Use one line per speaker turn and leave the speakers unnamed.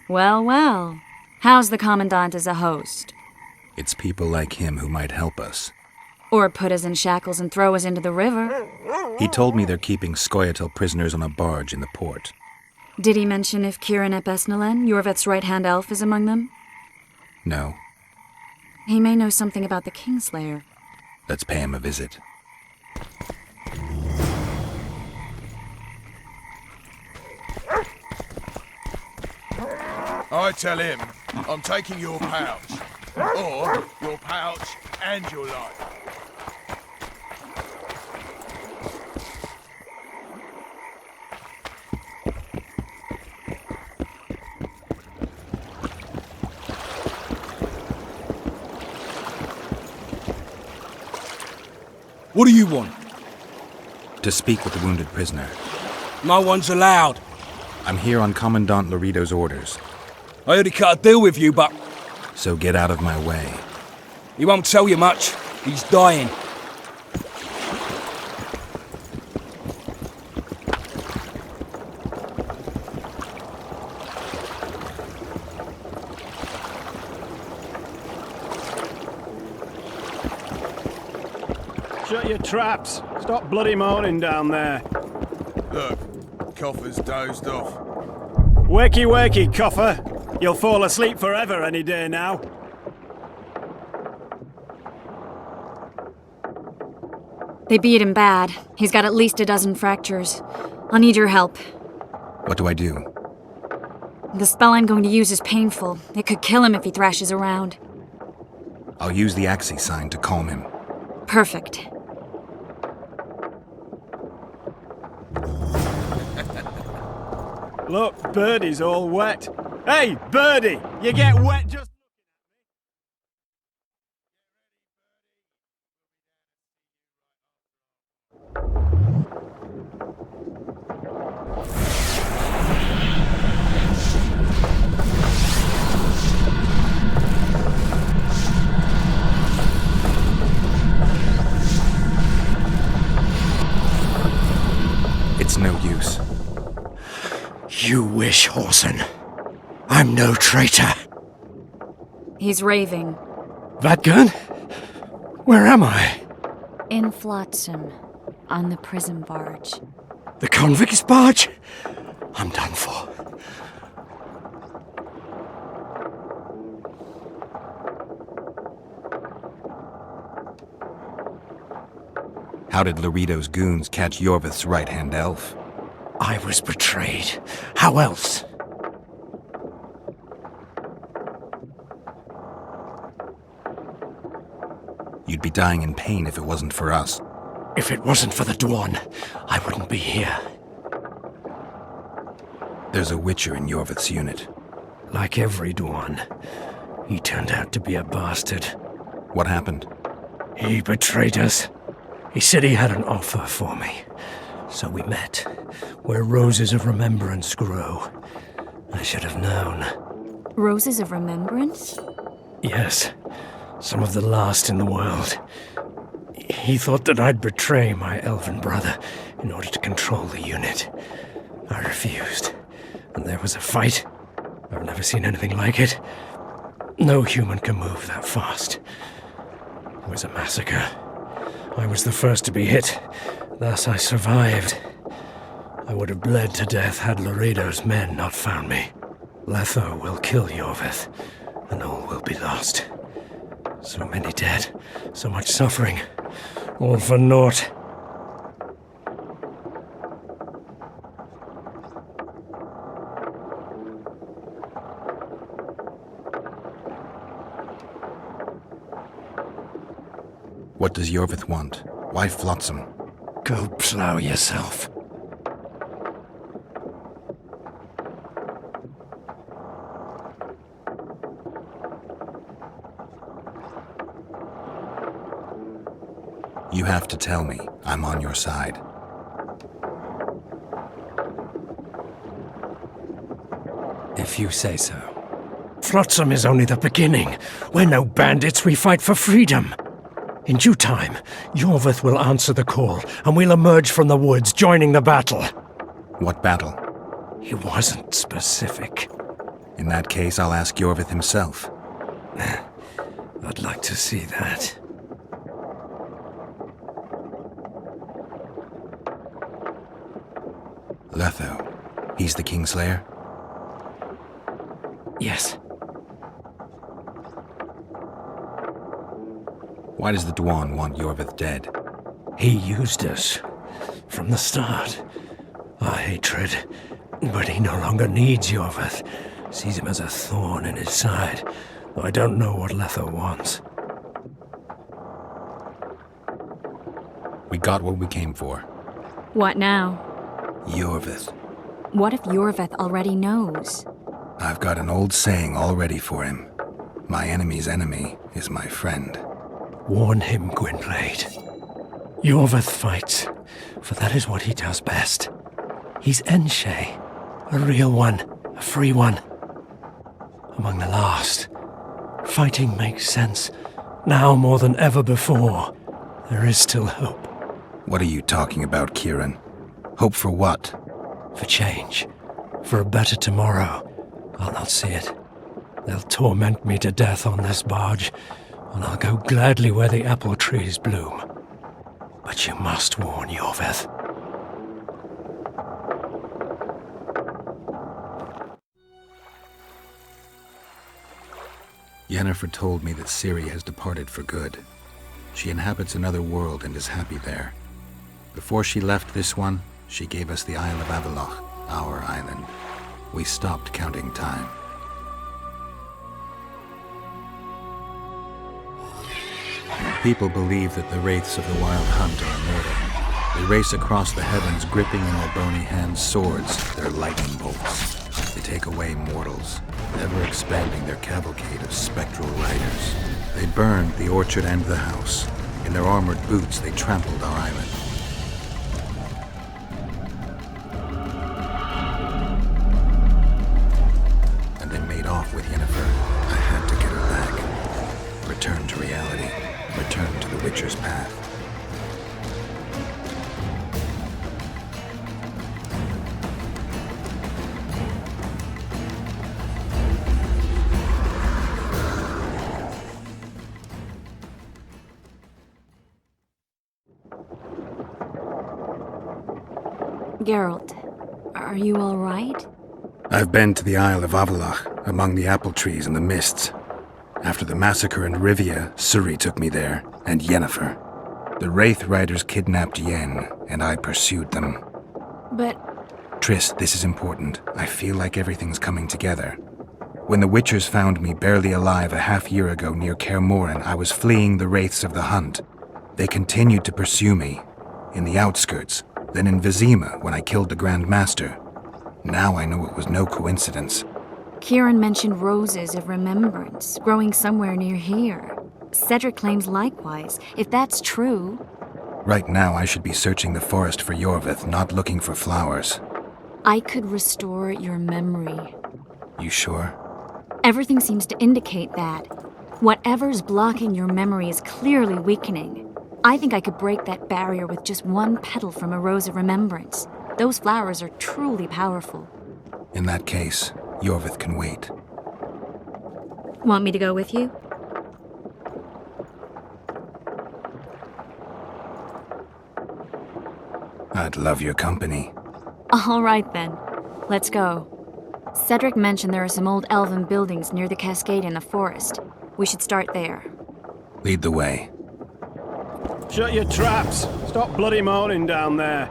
Well, well. How's the Commandant as a host?
It's people like him who might help us.
Or put us in shackles and throw us into the river.
He told me they're keeping Scoia'tael prisoners on a barge in the port.
Did he mention if Ciaran ep Esnalen, Iorveth's right-hand elf, is among them?
No.
He may know something about the Kingslayer.
Let's pay him a visit.
I tell him I'm taking your pouch. Or your pouch and your life.
What do you want?
To speak with the wounded prisoner.
No one's allowed.
I'm here on Commandant Loredo's orders.
I already cut a deal with you, but
So get out of my way.
he won't tell you much. He's dying.
Shut your traps. Stop bloody moaning down there.
Look, Coffer's dozed off.
Wakey, wakey, Coffer. You'll fall asleep forever any day now.
They beat him bad. He's got at least a dozen fractures. I'll need your help.
What do I do?
The spell I'm going to use is painful. It could kill him if he thrashes around.
I'll use the Axii sign to calm him.
Perfect.
Look, Birdie's all wet. Hey, Birdie! You get wet just...
It's no use.
You wish, Horson. I'm no traitor.
He's raving.
That gun? Where am I?
In Flotsam, on the prison barge.
The convict's barge? I'm done for.
How did Loredo's goons catch Iorveth's right-hand elf?
I was betrayed. How else?
You'd be dying in pain if it wasn't for us.
If it wasn't for the Dwan, I wouldn't be here.
There's a Witcher in Iorveth's unit.
Like every Dwan, he turned out to be a bastard.
What happened?
He betrayed us. He said he had an offer for me. So we met, where roses of remembrance grow. I should have known.
Roses of remembrance?
Yes, some of the last in the world. He thought that I'd betray my elven brother in order to control the unit. I refused, and there was a fight. I've never seen anything like it. No human can move that fast. It was a massacre. I was the first to be hit, thus I survived. I would have bled to death had Loredo's men not found me. Letho will kill Iorveth, and all will be lost. So many dead, so much suffering, all for naught.
What does Iorveth want? Why Flotsam?
Go plow yourself.
You have to tell me. I'm on your side.
If you say so. Flotsam is only the beginning. We're no bandits, we fight for freedom. In due time, Iorveth will answer the call, and we'll emerge from the woods, joining the battle.
What battle?
He wasn't specific.
In that case, I'll ask Iorveth himself.
I'd like to see that.
Letho. He's the Kingslayer?
Yes.
Why does the Dwan want Iorveth dead?
He used us. From the start. Our hatred. But he no longer needs Iorveth. Sees him as a thorn in his side. Though I don't know what Letho wants.
We got what we came for.
What now?
Iorveth.
What if Iorveth already knows?
I've got an old saying all ready for him. My enemy's enemy is my friend.
Warn him, Gwynblade. Iorveth fights, for that is what he does best. He's Enshe, a real one, a free one. Among the last. Fighting makes sense. Now more than ever before. There is still hope.
What are you talking about, Ciaran? Hope for what?
For change. For a better tomorrow. I'll not see it. They'll torment me to death on this barge, and I'll go gladly where the apple trees bloom. But you must warn Iorveth.
Yennefer told me that Ciri has departed for good. She inhabits another world and is happy there. Before she left this one, she gave us the Isle of Avallac'h, our island. We stopped counting time. People believe that the wraiths of the Wild Hunt are immortal. They race across the heavens, gripping in their bony hands swords, their lightning bolts. They take away mortals, ever expanding their cavalcade of spectral riders. They burned the orchard and the house. In their armored boots, they trampled our island. And they made off with Yennefer. I had to get her back. Return to reality. Return to the Witcher's path.
Geralt, are you all right?
I've been to the Isle of Avallac'h, among the apple trees and the mists. After the massacre in Rivia, Ciri took me there, and Yennefer. The Wraith Riders kidnapped Yen, and I pursued them.
But...
Triss, this is important. I feel like everything's coming together. When the Witchers found me barely alive a half-year ago near Kaer Morhen, I was fleeing the Wraiths of the Hunt. They continued to pursue me, in the outskirts, then in Vizima when I killed the Grand Master. Now I know it was no coincidence.
Ciaran mentioned roses of remembrance growing somewhere near here. Cedric claims likewise. If that's true...
Right now I should be searching the forest for Iorveth, not looking for flowers.
I could restore your memory.
You sure?
Everything seems to indicate that. Whatever's blocking your memory is clearly weakening. I think I could break that barrier with just one petal from a rose of remembrance. Those flowers are truly powerful.
In that case, Iorveth can wait.
Want me to go with you?
I'd love your company.
All right then. Let's go. Cedric mentioned there are some old elven buildings near the cascade in the forest. We should start there.
Lead the way.
Shut your traps. Stop bloody moaning down there.